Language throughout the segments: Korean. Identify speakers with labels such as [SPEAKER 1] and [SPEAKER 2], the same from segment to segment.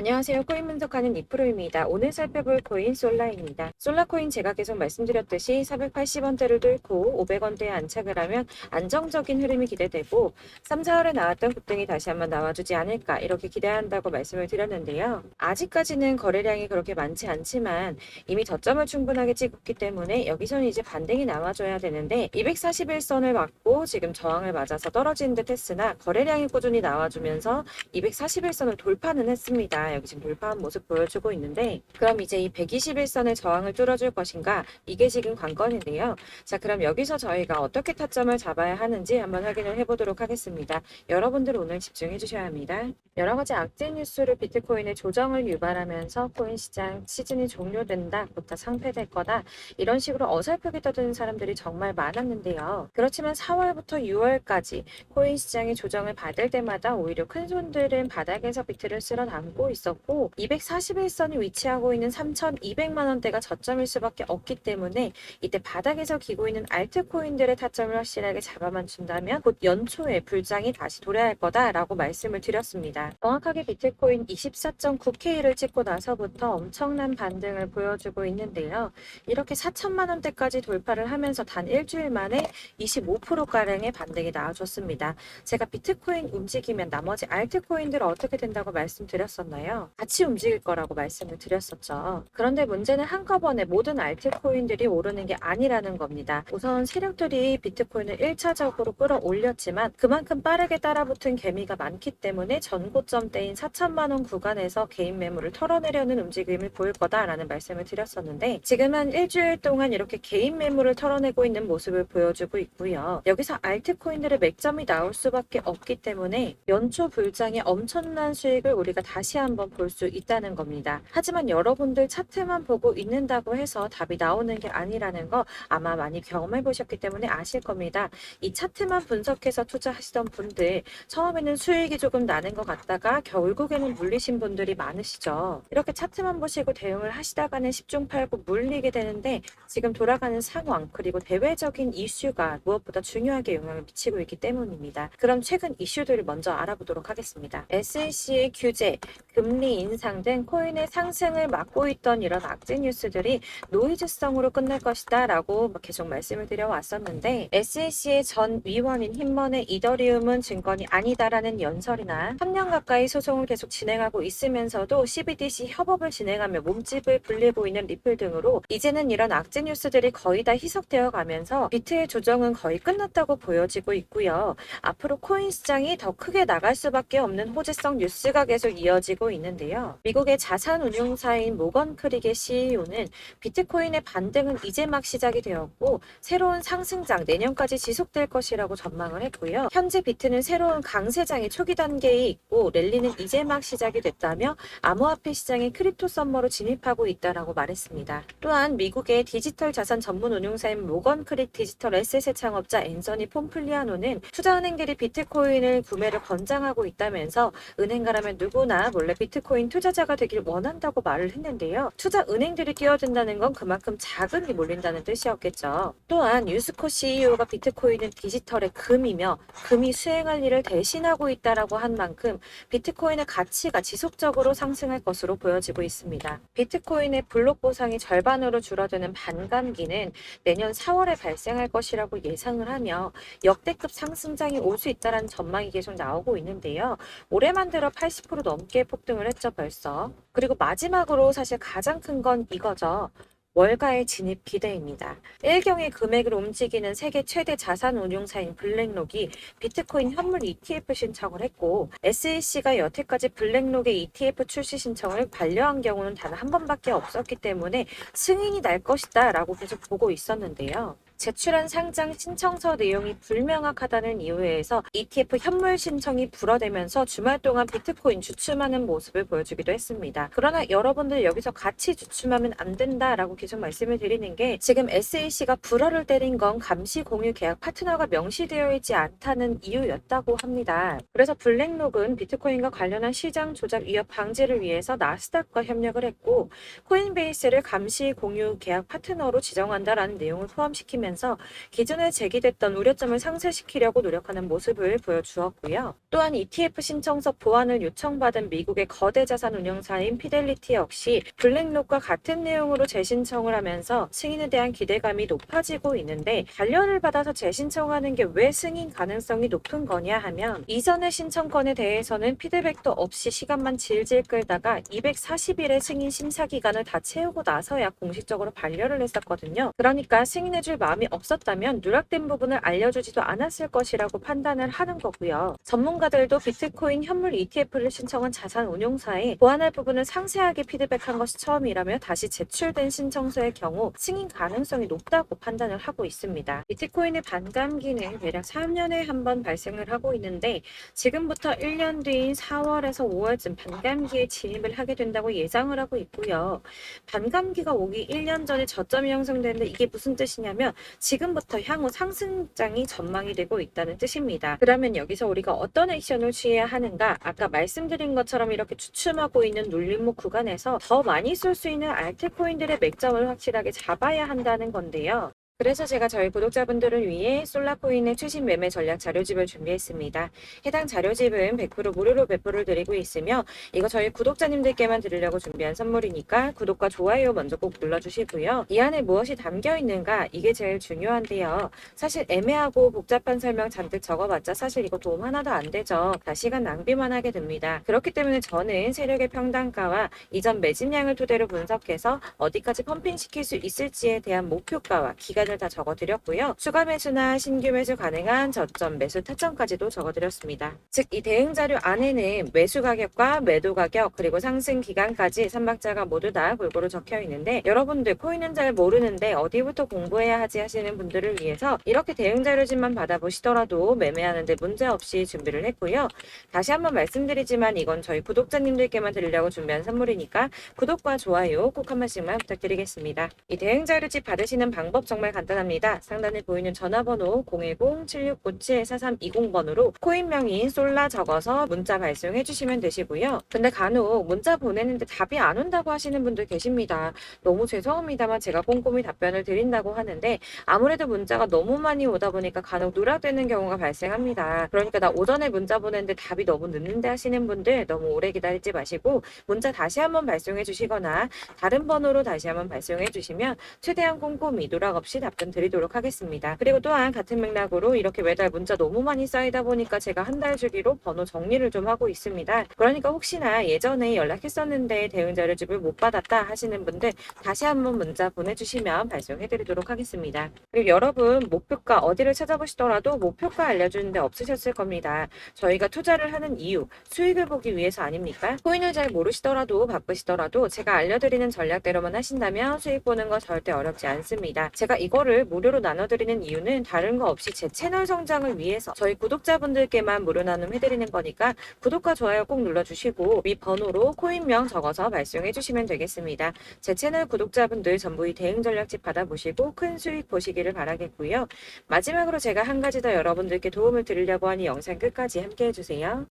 [SPEAKER 1] 안녕하세요. 코인 분석하는 이프로입니다. 오늘 살펴볼 코인 솔라입니다. 솔라코인 제가 계속 말씀드렸듯이 480원대를 뚫고 500원대에 안착을 하면 안정적인 흐름이 기대되고 3, 4월에 나왔던 급등이 다시 한번 나와주지 않을까 이렇게 기대한다고 말씀을 드렸는데요. 아직까지는 거래량이 그렇게 많지 않지만 이미 저점을 충분하게 찍었기 때문에 여기서는 이제 반등이 나와줘야 되는데 241선을 맞고 지금 저항을 맞아서 떨어지는 듯 했으나 거래량이 꾸준히 나와주면서 241선을 돌파는 했습니다. 여기 지금 돌파한 모습 보여주고 있는데 그럼 이제 이 121선의 저항을 뚫어줄 것인가 이게 지금 관건인데요. 자, 그럼 여기서 저희가 어떻게 타점을 잡아야 하는지 한번 확인을 해보도록 하겠습니다. 여러분들 오늘 집중해 주셔야 합니다. 여러 가지 악재 뉴스로 비트코인의 조정을 유발하면서 코인 시장 시즌이 종료된다, 곧 다 상폐될 거다 이런 식으로 어설프게 떠드는 사람들이 정말 많았는데요. 그렇지만 4월부터 6월까지 코인 시장이 조정을 받을 때마다 오히려 큰 손들은 바닥에서 비트를 쓸어 담고 있었고 241선이 위치하고 있는 3,200만 원대가 저점일 수밖에 없기 때문에 이때 바닥에서 기고 있는 알트코인들의 타점을 확실하게 잡아만 준다면 곧 연초에 불장이 다시 도래할 거다라고 말씀을 드렸습니다. 정확하게 비트코인 24.9K를 찍고 나서부터 엄청난 반등을 보여주고 있는데요. 이렇게 4천만 원대까지 돌파를 하면서 단 일주일 만에 25%가량의 반등이 나와줬습니다. 제가 비트코인 움직이면 나머지 알트코인들은 어떻게 된다고 말씀드렸었나요? 같이 움직일 거라고 말씀을 드렸었죠. 그런데 문제는 한꺼번에 모든 알트코인들이 오르는 게 아니라는 겁니다. 우선 세력들이 비트코인을 1차적으로 끌어올렸지만 그만큼 빠르게 따라붙은 개미가 많기 때문에 전고점대인 4천만 원 구간에서 개인 매물을 털어내려는 움직임을 보일 거다라는 말씀을 드렸었는데 지금은 일주일 동안 이렇게 개인 매물을 털어내고 있는 모습을 보여주고 있고요. 여기서 알트코인들의 맥점이 나올 수밖에 없기 때문에 연초 불장의 엄청난 수익을 우리가 다시 한번 볼 수 있다는 겁니다. 하지만 여러분들 차트만 보고 있는다고 해서 답이 나오는 게 아니라는 거 아마 많이 경험해 보셨기 때문에 아실 겁니다. 이 차트만 분석해서 투자하시던 분들 처음에는 수익이 조금 나는 것 같다가 결국에는 물리신 분들이 많으시죠. 이렇게 차트만 보시고 대응을 하시다가는 10중 8구 물리게 되는데 지금 돌아가는 상황 그리고 대외적인 이슈가 무엇보다 중요하게 영향을 미치고 있기 때문입니다. 그럼 최근 이슈들을 먼저 알아보도록 하겠습니다. SEC의 규제, 금리 인상 등 코인의 상승을 막고 있던 이런 악재 뉴스들이 노이즈성으로 끝날 것이다 라고 계속 말씀을 드려왔었는데 SEC의 전 위원인 힘먼의 이더리움은 증권이 아니다라는 연설이나 3년 가까이 소송을 계속 진행하고 있으면서도 CBDC 협업을 진행하며 몸집을 불리고 있는 리플 등으로 이제는 이런 악재 뉴스들이 거의 다 희석되어 가면서 비트의 조정은 거의 끝났다고 보여지고 있고요. 앞으로 코인 시장이 더 크게 나갈 수밖에 없는 호재성 뉴스가 계속 이어지고 있는데요. 미국의 자산운용사인 모건 크릭의 CEO는 비트코인의 반등은 이제 막 시작이 되었고 새로운 상승장 내년까지 지속될 것이라고 전망을 했고요. 현재 비트는 새로운 강세장의 초기 단계에 있고 랠리는 이제 막 시작이 됐다며 암호화폐 시장의 크립토 썸머로 진입하고 있다라고 말했습니다. 또한 미국의 디지털 자산 전문 운용사인 모건 크릭 디지털 에셋의 창업자 앤서니 폼플리아노는 투자은행들이 비트코인을 구매를 권장하고 있다면서 은행가라면 누구나 몰래 비트코인 투자자가 되길 원한다고 말을 했는데요. 투자 은행들이 뛰어든다는 건 그만큼 자금이 몰린다는 뜻이었겠죠. 또한 유스코 CEO가 비트코인은 디지털의 금이며 금이 수행할 일을 대신하고 있다라고 한 만큼 비트코인의 가치가 지속적으로 상승할 것으로 보여지고 있습니다. 비트코인의 블록 보상이 절반으로 줄어드는 반감기는 내년 4월에 발생할 것이라고 예상을 하며 역대급 상승장이 올 수 있다는 전망이 계속 나오고 있는데요. 올해만 들어 80% 넘게 폭등을 했죠, 벌써. 그리고 마지막으로 사실 가장 큰 건 이거죠. 월가의 진입 기대입니다. 일경의 금액을 움직이는 세계 최대 자산 운용사인 블랙록이 비트코인 현물 ETF 신청을 했고 SEC가 여태까지 블랙록의 ETF 출시 신청을 반려한 경우는 단 한 번밖에 없었기 때문에 승인이 날 것이다 라고 계속 보고 있었는데요. 제출한 상장 신청서 내용이 불명확하다는 이유에서 ETF 현물 신청이 불어대면서 주말 동안 비트코인 주춤하는 모습을 보여주기도 했습니다. 그러나 여러분들 여기서 같이 주춤하면 안 된다라고 계속 말씀을 드리는 게 지금 SEC가 불어를 때린 건 감시 공유 계약 파트너가 명시되어 있지 않다는 이유였다고 합니다. 그래서 블랙록은 비트코인과 관련한 시장 조작 위협 방지를 위해서 나스닥과 협력을 했고 코인베이스를 감시 공유 계약 파트너로 지정한다라는 내용을 포함시키면 하면서 기존에 제기됐던 우려점을 상쇄시키려고 노력하는 모습을 보여주었고요. 또한 ETF 신청서 보완을 요청받은 미국의 거대 자산 운용사인 피델리티 역시 블랙록과 같은 내용으로 재신청을 하면서 승인에 대한 기대감이 높아지고 있는데, 관련을 받아서 재신청하는 게 왜 승인 가능성이 높은 거냐 하면, 이전의 신청건에 대해서는 피드백도 없이 시간만 질질 끌다가 240일의 승인 심사 기간을 다 채우고 나서야 공식적으로 반려를 했었거든요. 그러니까 승인해줄 마음이 없었다면 누락된 부분을 알려주지도 않았을 것이라고 판단을 하는 거고요. 전문가들도 비트코인 현물 ETF를 신청한 자산 운용사에 보완할 부분을 상세하게 피드백한 것이 처음이라며 다시 제출된 신청서의 경우 승인 가능성이 높다고 판단을 하고 있습니다. 비트코인의 반감기는 대략 3년에 한 번 발생을 하고 있는데, 지금부터 1년 뒤인 4월에서 5월쯤 반감기에 진입을 하게 된다고 예상을 하고 있고요. 반감기가 오기 1년 전에 저점이 형성되는데, 이게 무슨 뜻이냐면 지금부터 향후 상승장이 전망이 되고 있다는 뜻입니다. 그러면 여기서 우리가 어떤 액션을 취해야 하는가? 아까 말씀드린 것처럼 이렇게 주춤하고 있는 눌림목 구간에서 더 많이 쏠 수 있는 알트코인들의 맥점을 확실하게 잡아야 한다는 건데요. 그래서 제가 저희 구독자분들을 위해 솔라코인의 최신 매매 전략 자료집을 준비했습니다. 해당 자료집은 100% 무료로 배포를 드리고 있으며, 이거 저희 구독자님들께만 드리려고 준비한 선물이니까 구독과 좋아요 먼저 꼭 눌러주시고요. 이 안에 무엇이 담겨 있는가, 이게 제일 중요한데요. 사실 애매하고 복잡한 설명 잔뜩 적어봤자 사실 이거 도움 하나도 안 되죠. 다 시간 낭비만 하게 됩니다. 그렇기 때문에 저는 세력의 평단가와 이전 매집량을 토대로 분석해서 어디까지 펌핑시킬 수 있을지에 대한 목표가와 기간 다 적어드렸고요. 추가 매수나 신규 매수 가능한 저점, 매수 타점까지도 적어드렸습니다. 즉, 이 대응 자료 안에는 매수 가격과 매도 가격, 그리고 상승 기간까지 삼박자가 모두 다 골고루 적혀 있는데, 여러분들 코인은 잘 모르는데 어디부터 공부해야 하지 하시는 분들을 위해서 이렇게 대응 자료집만 받아보시더라도 매매하는데 문제없이 준비를 했고요. 다시 한번 말씀드리지만 이건 저희 구독자님들께만 드리려고 준비한 선물이니까 구독과 좋아요 꼭 한 번씩만 부탁드리겠습니다. 이 대응 자료집 받으시는 방법 정말 간단합니다. 상단에 보이는 전화번호 010-7697-4320번으로 코인명인 솔라 적어서 문자 발송해 주시면 되시고요. 근데 간혹 문자 보내는데 답이 안 온다고 하시는 분들 계십니다. 너무 죄송합니다만 제가 꼼꼼히 답변을 드린다고 하는데, 아무래도 문자가 너무 많이 오다 보니까 간혹 누락되는 경우가 발생합니다. 그러니까 나 오전에 문자 보냈는데 답이 너무 늦는데 하시는 분들 너무 오래 기다리지 마시고 문자 다시 한번 발송해 주시거나 다른 번호로 다시 한번 발송해 주시면 최대한 꼼꼼히 누락 없이 답변 드리도록 하겠습니다. 그리고 또한 같은 맥락으로 이렇게 매달 문자 너무 많이 쌓이다 보니까 제가 한 달 주기로 번호 정리를 좀 하고 있습니다. 그러니까 혹시나 예전에 연락했었는데 대응 자료집을 못 받았다 하시는 분들 다시 한번 문자 보내주시면 발송해드리도록 하겠습니다. 그리고 여러분, 목표가 어디를 찾아보시더라도 목표가 알려주는데 없으셨을 겁니다. 저희가 투자를 하는 이유, 수익을 보기 위해서 아닙니까? 코인을 잘 모르시더라도 바쁘시더라도 제가 알려드리는 전략대로만 하신다면 수익 보는 거 절대 어렵지 않습니다. 제가 이거를 무료로 나눠드리는 이유는 다른 거 없이 제 채널 성장을 위해서 저희 구독자분들께만 무료 나눔 해드리는 거니까 구독과 좋아요 꼭 눌러주시고 위 번호로 코인명 적어서 발송해 주시면 되겠습니다. 제 채널 구독자분들 전부 이 대응 전략집 받아보시고 큰 수익 보시기를 바라겠고요. 마지막으로 제가 한 가지 더 여러분들께 도움을 드리려고 하니 영상 끝까지 함께 해주세요.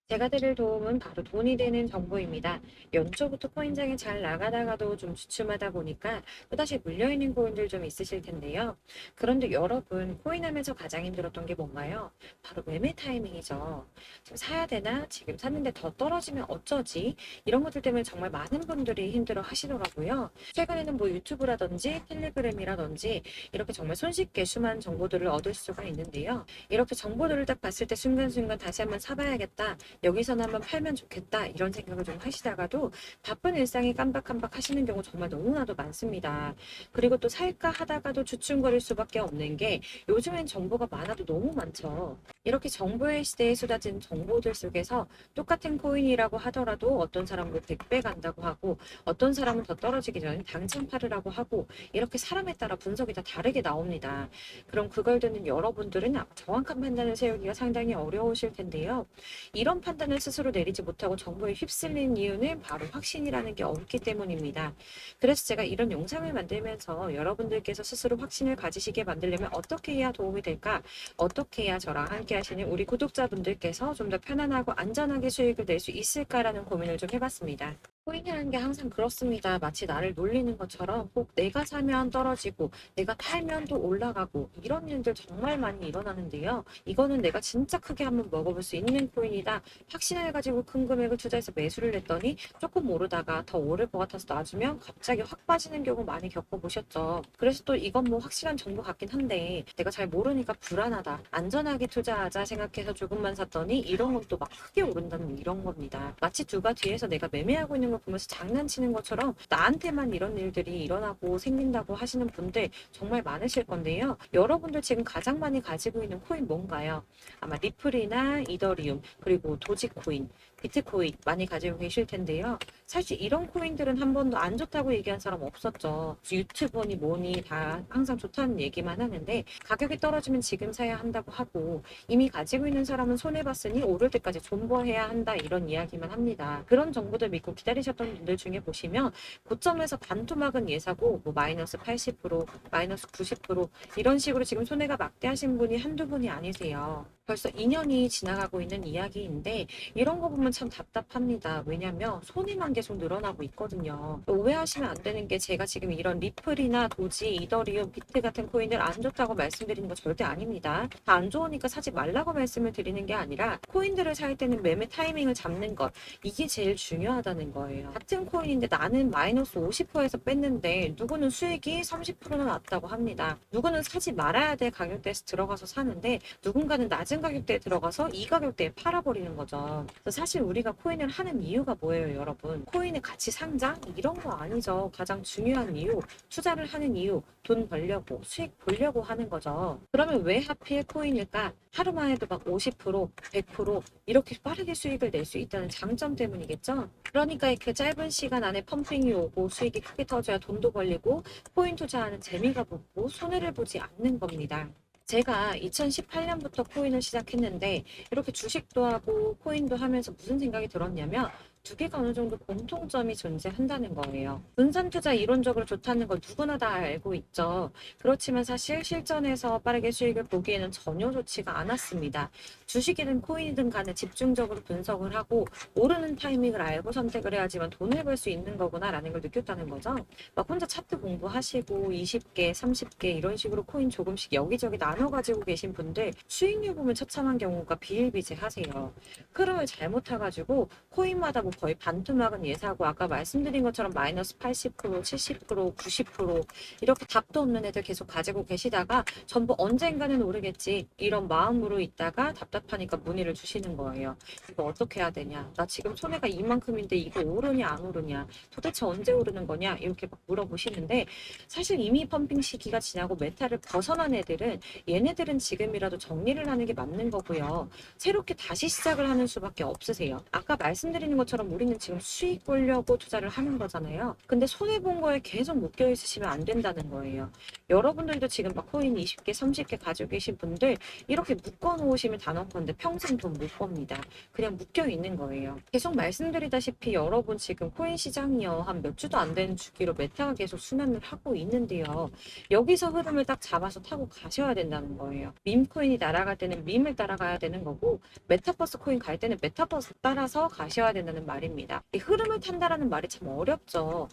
[SPEAKER 1] 제가 드릴 도움은 바로 돈이 되는 정보입니다. 연초부터 코인장이 잘 나가다가도 좀 주춤하다 보니까 또다시 물려있는 코인들 좀 있으실 텐데요. 그런데 여러분, 코인하면서 가장 힘들었던 게 뭔가요? 바로 매매 타이밍이죠. 지금 사야 되나? 지금 샀는데 더 떨어지면 어쩌지? 이런 것들 때문에 정말 많은 분들이 힘들어 하시더라고요. 최근에는 뭐 유튜브라든지 텔레그램이라든지 이렇게 정말 손쉽게 수많은 정보들을 얻을 수가 있는데요. 이렇게 정보들을 딱 봤을 때 순간순간 다시 한번 사봐야겠다, 여기서는 한번 팔면 좋겠다, 이런 생각을 좀 하시다가도 바쁜 일상에 깜박깜박 하시는 경우 정말 너무나도 많습니다. 그리고 또 살까 하다가도 주춤거릴 수밖에 없는 게 요즘엔 정보가 많아도 너무 많죠. 이렇게 정보의 시대에 쏟아진 정보들 속에서 똑같은 코인이라고 하더라도 어떤 사람은 100배 간다고 하고 어떤 사람은 더 떨어지기 전에 당장 팔으라고 하고, 이렇게 사람에 따라 분석이 다 다르게 나옵니다. 그럼 그걸 듣는 여러분들은 정확한 판단을 세우기가 상당히 어려우실 텐데요. 이런 판단을 스스로 내리지 못하고 정보에 휩쓸린 이유는 바로 확신이라는 게 없기 때문입니다. 그래서 제가 이런 영상을 만들면서 여러분들께서 스스로 확신을 가지시게 만들려면 어떻게 해야 도움이 될까? 어떻게 해야 저랑 함께 하시는 우리 구독자분들께서 좀 더 편안하고 안전하게 수익을 낼 수 있을까라는 고민을 좀 해봤습니다. 코인이라는 게 항상 그렇습니다. 마치 나를 놀리는 것처럼 꼭 내가 사면 떨어지고 내가 팔면 또 올라가고 이런 일들 정말 많이 일어나는데요. 이거는 내가 진짜 크게 한번 먹어볼 수 있는 코인이다. 확신을 가지고 큰 금액을 투자해서 매수를 했더니 조금 오르다가 더 오를 것 같아서 놔주면 갑자기 확 빠지는 경우 많이 겪어보셨죠. 그래서 또 이건 뭐 확실한 정보 같긴 한데 내가 잘 모르니까 불안하다. 안전하게 투자하자 생각해서 조금만 샀더니 이런 건 또 막 크게 오른다는 이런 겁니다. 마치 누가 뒤에서 내가 매매하고 있는 걸 보면서 장난치는 것처럼 나한테만 이런 일들이 일어나고 생긴다고 하시는 분들 정말 많으실 건데요. 여러분들 지금 가장 많이 가지고 있는 코인 뭔가요? 아마 리플이나 이더리움, 그리고 도지코인, 비트코인 많이 가지고 계실 텐데요. 사실 이런 코인들은 한 번도 안 좋다고 얘기한 사람 없었죠. 유튜버니 뭐니 다 항상 좋다는 얘기만 하는데 가격이 떨어지면 지금 사야 한다고 하고 이미 가지고 있는 사람은 손해봤으니 오를 때까지 존버해야 한다 이런 이야기만 합니다. 그런 정보들 믿고 기다리셨던 분들 중에 보시면 고점에서 반토막은 예사고 뭐 마이너스 80%, 마이너스 90% 이런 식으로 지금 손해가 막대하신 분이 한두 분이 아니세요. 벌써 2년이 지나가고 있는 이야기인데 이런 거 보면 참 답답합니다. 왜냐면 손해만 계속 늘어나고 있거든요. 오해하시면 안 되는 게 제가 지금 이런 리플이나 도지, 이더리움, 비트 같은 코인들 안 좋다고 말씀드리는 거 절대 아닙니다. 다 안 좋으니까 사지 말라고 말씀을 드리는 게 아니라 코인들을 살 때는 매매 타이밍을 잡는 것 이게 제일 중요하다는 거예요. 같은 코인인데 나는 마이너스 50%에서 뺐는데 누구는 수익이 30%나 났다고 합니다. 누구는 사지 말아야 될 가격대에서 들어가서 사는데 누군가는 낮은 가격대에 들어가서 이 가격대에 팔아버리는 거죠. 그래서 사실 우리가 코인을 하는 이유가 뭐예요, 여러분? 코인의 가치 상장? 이런 거 아니죠. 가장 중요한 이유, 투자를 하는 이유, 돈 벌려고, 수익 보려고 하는 거죠. 그러면 왜 하필 코인일까? 하루만 해도 막 50%, 100% 이렇게 빠르게 수익을 낼 수 있다는 장점 때문이겠죠? 그러니까 그 짧은 시간 안에 펌핑이 오고 수익이 크게 터져야 돈도 벌리고 코인 투자하는 재미가 붙고 손해를 보지 않는 겁니다. 제가 2018년부터 코인을 시작했는데 이렇게 주식도 하고 코인도 하면서 무슨 생각이 들었냐면 두 개가 어느 정도 공통점이 존재한다는 거예요. 분산 투자 이론적으로 좋다는 걸 누구나 다 알고 있죠. 그렇지만 사실 실전에서 빠르게 수익을 보기에는 전혀 좋지가 않았습니다. 주식이든 코인이든 간에 집중적으로 분석을 하고 오르는 타이밍을 알고 선택을 해야지만 돈을 벌 수 있는 거구나라는 걸 느꼈다는 거죠. 막 혼자 차트 공부하시고 20개, 30개 이런 식으로 코인 조금씩 여기저기 나눠 가지고 계신 분들 수익률 보면 처참한 경우가 비일비재하세요. 흐름을 잘못 타가지고 코인마다 뭐 거의 반토막은 예사고 아까 말씀드린 것처럼 마이너스 80%, 70%, 90% 이렇게 답도 없는 애들 계속 가지고 계시다가 전부 언젠가는 오르겠지 이런 마음으로 있다가 답답하니까 문의를 주시는 거예요. 이거 어떻게 해야 되냐? 나 지금 손해가 이만큼인데 이거 오르냐 안 오르냐? 도대체 언제 오르는 거냐? 이렇게 막 물어보시는데 사실 이미 펌핑 시기가 지나고 메타를 벗어난 애들은 얘네들은 지금이라도 정리를 하는 게 맞는 거고요. 새롭게 다시 시작을 하는 수밖에 없으세요. 아까 말씀드리는 것처럼 우리는 지금 수익 보려고 투자를 하는 거잖아요. 근데 손해본 거에 계속 묶여 있으시면 안 된다는 거예요. 여러분들도 지금 막 코인 20개, 30개 가지고 계신 분들 이렇게 묶어 놓으시면 단언컨대 평생 돈 못 법니다. 그냥 묶여 있는 거예요. 계속 말씀드리다시피 여러분 지금 코인 시장이요. 한 몇 주도 안 되는 주기로 메타가 계속 순환을 하고 있는데요. 여기서 흐름을 딱 잡아서 타고 가셔야 된다는 거예요. 밈코인이 날아갈 때는 밈을 따라가야 되는 거고 메타버스 코인 갈 때는 메타버스 따라서 가셔야 된다는 말입니다. 이 흐름을 탄다라는 말이 참 어렵죠.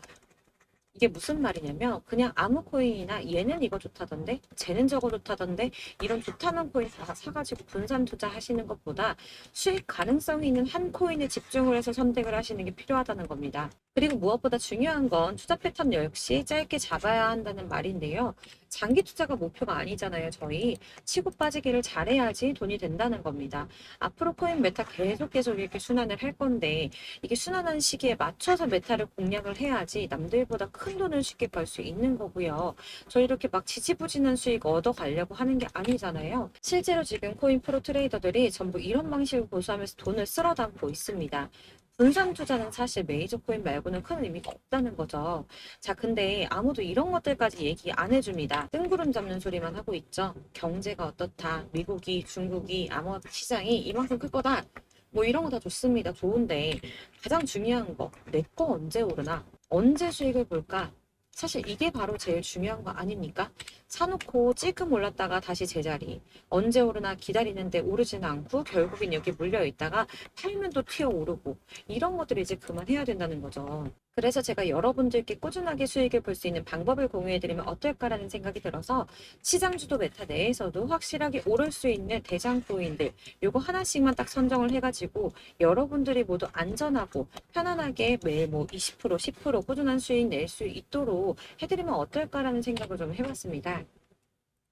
[SPEAKER 1] 이게 무슨 말이냐면 그냥 아무 코인이나 얘는 이거 좋다던데 쟤는 저거 좋다던데 이런 좋다는 코인 다 사가지고 분산 투자하시는 것보다 수익 가능성이 있는 한 코인에 집중을 해서 선택을 하시는 게 필요하다는 겁니다. 그리고 무엇보다 중요한 건 투자 패턴 역시 짧게 잡아야 한다는 말인데요. 장기 투자가 목표가 아니잖아요. 저희 치고 빠지기를 잘해야지 돈이 된다는 겁니다. 앞으로 코인 메타 계속 이렇게 순환을 할 건데 이게 순환하는 시기에 맞춰서 메타를 공략을 해야지 남들보다 큰 돈을 쉽게 벌 수 있는 거고요. 저 이렇게 막 지지부진한 수익 얻어가려고 하는 게 아니잖아요. 실제로 지금 코인 프로 트레이더들이 전부 이런 방식을 고수하면서 돈을 쓸어 담고 있습니다. 분산 투자는 사실 메이저 코인 말고는 큰 의미가 없다는 거죠. 자, 근데 아무도 이런 것들까지 얘기 안 해줍니다. 뜬구름 잡는 소리만 하고 있죠. 경제가 어떻다. 미국이, 중국이, 암호화폐 시장이 이만큼 클 거다. 뭐 이런 거 다 좋습니다. 좋은데 가장 중요한 거, 내 거 언제 오르나? 언제 수익을 볼까? 사실 이게 바로 제일 중요한 거 아닙니까? 사놓고 찔끔 올랐다가 다시 제자리. 언제 오르나 기다리는데 오르지는 않고 결국엔 여기 물려 있다가 팔면 또 튀어 오르고. 이런 것들을 이제 그만해야 된다는 거죠. 그래서 제가 여러분들께 꾸준하게 수익을 볼 수 있는 방법을 공유해드리면 어떨까라는 생각이 들어서 시장주도 메타 내에서도 확실하게 오를 수 있는 대장 코인들 요거 하나씩만 딱 선정을 해가지고 여러분들이 모두 안전하고 편안하게 매일 뭐 20%, 10% 꾸준한 수익 낼 수 있도록 해드리면 어떨까라는 생각을 좀 해봤습니다.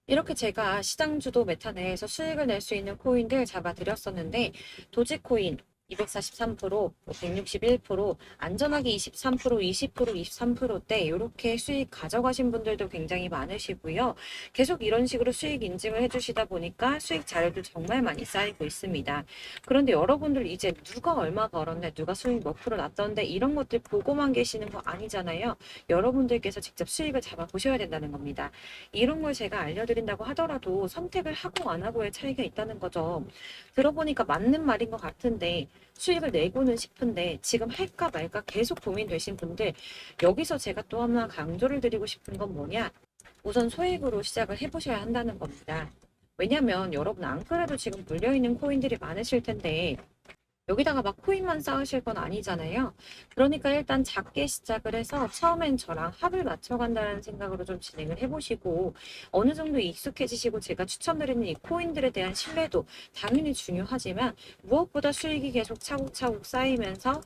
[SPEAKER 1] 이렇게 제가 시장주도 메타 내에서 수익을 낼 수 있는 코인들 잡아드렸었는데 도지코인 243%, 161%, 안전하게 23%, 20%, 23%대 이렇게 수익 가져가신 분들도 굉장히 많으시고요. 계속 이런 식으로 수익 인증을 해주시다 보니까 수익 자료도 정말 많이 쌓이고 있습니다. 그런데 여러분들 이제 누가 얼마 벌었네, 누가 수익 몇 프로 났던데 이런 것들 보고만 계시는 거 아니잖아요. 여러분들께서 직접 수익을 잡아보셔야 된다는 겁니다. 이런 걸 제가 알려드린다고 하더라도 선택을 하고 안 하고의 차이가 있다는 거죠. 들어보니까 맞는 말인 것 같은데 수익을 내고는 싶은데 지금 할까 말까 계속 고민되신 분들 여기서 제가 또 하나 강조를 드리고 싶은 건 뭐냐? 우선 소액으로 시작을 해보셔야 한다는 겁니다. 왜냐면 여러분 안 그래도 지금 물려있는 코인들이 많으실 텐데 여기다가 막 코인만 쌓으실 건 아니잖아요. 그러니까 일단 작게 시작을 해서 처음엔 저랑 합을 맞춰간다는 생각으로 좀 진행을 해보시고 어느 정도 익숙해지시고 제가 추천드리는 이 코인들에 대한 신뢰도 당연히 중요하지만 무엇보다 수익이 계속 차곡차곡 쌓이면서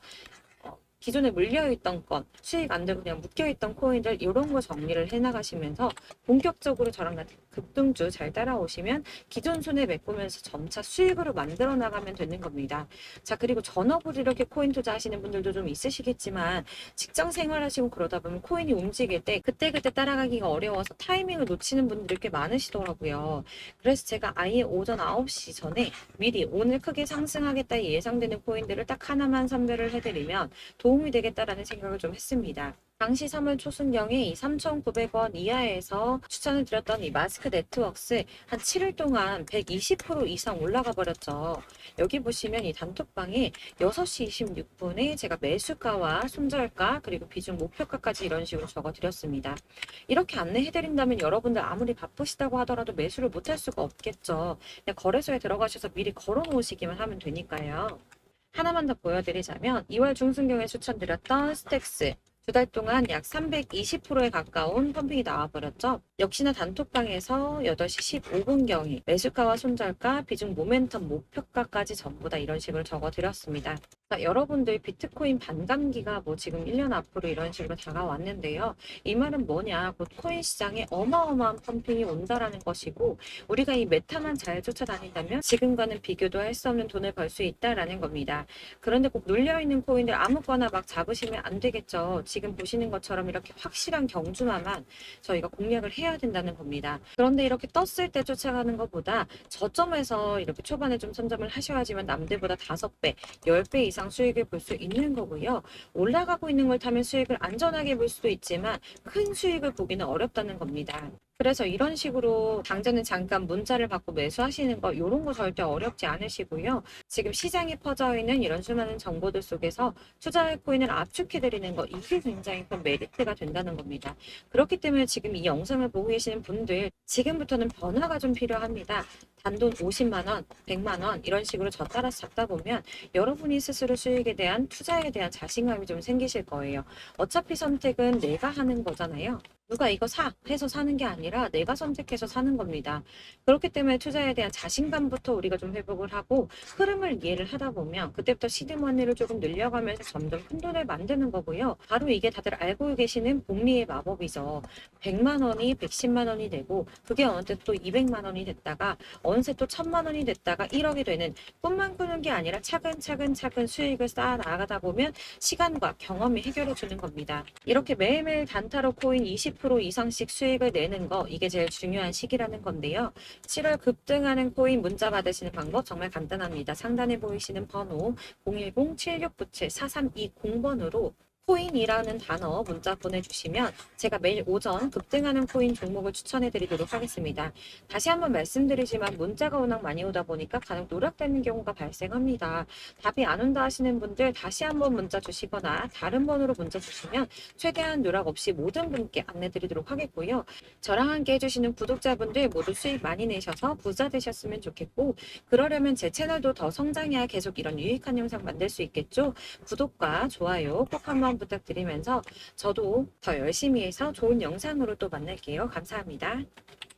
[SPEAKER 1] 기존에 물려있던 건, 수익 안 되고 그냥 묶여있던 코인들 이런 거 정리를 해나가시면서 본격적으로 저랑 같은 급등주 잘 따라오시면 기존 손해 메꾸면서 점차 수익으로 만들어 나가면 되는 겁니다. 자, 그리고 전업으로 이렇게 코인 투자하시는 분들도 좀 있으시겠지만 직장 생활하시고 그러다 보면 코인이 움직일 때 그때그때 따라가기가 어려워서 타이밍을 놓치는 분들이 꽤 많으시더라고요. 그래서 제가 아예 오전 9시 전에 미리 오늘 크게 상승하겠다 예상되는 코인들을 딱 하나만 선별을 해드리면 도움이 되겠다라는 생각을 좀 했습니다. 당시 3월 초순경에 이 3,900원 이하에서 추천을 드렸던 이 마스크 네트워크스 한 7일 동안 120% 이상 올라가 버렸죠. 여기 보시면 이 단톡방에 6시 26분에 제가 매수가와 손절가 그리고 비중 목표가까지 이런 식으로 적어 드렸습니다. 이렇게 안내해 드린다면 여러분들 아무리 바쁘시다고 하더라도 매수를 못할 수가 없겠죠. 그냥 거래소에 들어가셔서 미리 걸어 놓으시기만 하면 되니까요. 하나만 더 보여드리자면 2월 중순경에 추천드렸던 스택스 2달 동안 약 320%에 가까운 펌핑이 나와버렸죠. 역시나 단톡방에서 8시 15분경에 매수가와 손절가, 비중 모멘텀 목표가까지 전부 다 이런 식으로 적어드렸습니다. 자, 여러분들 비트코인 반감기가 뭐 지금 1년 앞으로 이런 식으로 다가왔는데요. 이 말은 뭐냐? 곧 코인 시장에 어마어마한 펌핑이 온다라는 것이고 우리가 이 메타만 잘 쫓아다닌다면 지금과는 비교도 할 수 없는 돈을 벌 수 있다라는 겁니다. 그런데 꼭 눌려있는 코인들 아무거나 막 잡으시면 안 되겠죠. 지금 보시는 것처럼 이렇게 확실한 경주마만 저희가 공략을 해야 된다는 겁니다. 그런데 이렇게 떴을 때 쫓아가는 것보다 저점에서 이렇게 초반에 좀 선점을 하셔야지만 남들보다 5배, 10배 이상 수익을 볼 수 있는 거고요. 올라가고 있는 걸 타면 수익을 안전하게 볼 수도 있지만 큰 수익을 보기는 어렵다는 겁니다. 그래서 이런 식으로 당장은 잠깐 문자를 받고 매수하시는 거 이런 거 절대 어렵지 않으시고요. 지금 시장에 퍼져 있는 이런 수많은 정보들 속에서 투자할 코인을 압축해드리는 거 이게 굉장히 큰 메리트가 된다는 겁니다. 그렇기 때문에 지금 이 영상을 보고 계시는 분들 지금부터는 변화가 좀 필요합니다. 단돈 50만 원, 100만 원 이런 식으로 저 따라서 잡다 보면 여러분이 스스로 수익에 대한 투자에 대한 자신감이 좀 생기실 거예요. 어차피 선택은 내가 하는 거잖아요. 누가 이거 사 해서 사는 게 아니라 내가 선택해서 사는 겁니다. 그렇기 때문에 투자에 대한 자신감부터 우리가 좀 회복을 하고 흐름을 이해를 하다 보면 그때부터 시드머니를 조금 늘려가면서 점점 큰 돈을 만드는 거고요. 바로 이게 다들 알고 계시는 복리의 마법이죠. 100만 원이 110만 원이 되고 그게 어느새 또 200만 원이 됐다가 어느새 또 1000만 원이 됐다가 1억이 되는 꿈만 꾸는 게 아니라 차근차근 수익을 쌓아 나가다 보면 시간과 경험이 해결해 주는 겁니다. 이렇게 매일매일 단타로 코인 20% 이상씩 수익을 내는 거 이게 제일 중요한 시기라는 건데요. 7월 급등하는 코인 문자 받으시는 방법 정말 간단합니다. 상단에 보이시는 번호 010-7697-4320번으로 코인이라는 단어 문자 보내주시면 제가 매일 오전 급등하는 코인 종목을 추천해 드리도록 하겠습니다. 다시 한번 말씀드리지만 문자가 워낙 많이 오다 보니까 간혹 누락되는 경우가 발생합니다. 답이 안 온다 하시는 분들 다시 한번 문자 주시거나 다른 번호로 문자 주시면 최대한 누락 없이 모든 분께 안내 드리도록 하겠고요. 저랑 함께 해주시는 구독자분들 모두 수익 많이 내셔서 부자 되셨으면 좋겠고, 그러려면 제 채널도 더 성장해야 계속 이런 유익한 영상 만들 수 있겠죠? 구독과 좋아요 꼭 한번 부탁드리면서 저도 더 열심히 해서 좋은 영상으로 또 만날게요. 감사합니다.